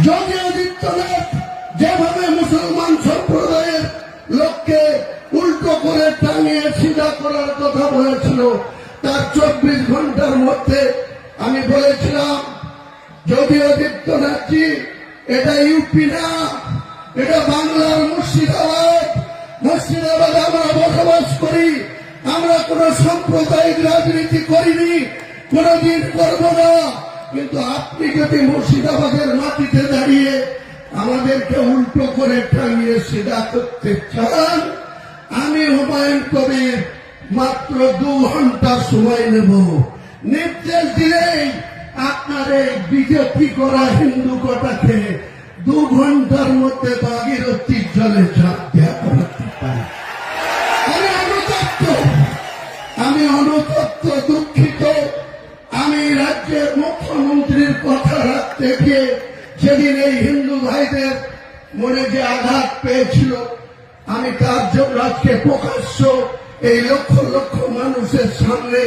যোগী আদিত্যনাথ যেভাবে মুসলমান সম্প্রদায়ের লোককে উল্টো করে টানিয়ে সিধা করার কথা বলেছিল, তার 24 ঘন্টার মধ্যে আমি বলেছিলাম যোগী আদিত্যনাথজি, এটা ইউপি না, এটা বাংলার মুর্শিদাবাদ। মুর্শিদাবাদে আমরা বসবাস করি, আমরা কোন সাম্প্রদায়িক রাজনীতি করিনি, কোনদিন করব না। কিন্তু আপনি যদি মুর্শিদাবাদের মাটিতে দাঁড়িয়ে আমাদেরকে উল্টো করে টাঙিয়ে সিধা করতে চান, আমি হুমায়ুন কবির মাত্র 2 ঘন্টা সময় নেব। নির্দেশ দিলেই আপনার এই বিজেপি করা হিন্দু কটাকে 2 ঘন্টার মধ্যে ভাগীরথীর জলে ঝাঁপ দেওয়া করতে পারি। আমি অনুতপ্ত, দুঃখিত। আমি রাজ্যের মুখ্যমন্ত্রীর কথা রাখতে গিয়ে সেদিন এই হিন্দু ভাইদের মনে যে আঘাত পেয়েছিল, আমি তার জন্য আজকে প্রকাশ্য এই লক্ষ লক্ষ মানুষের সামনে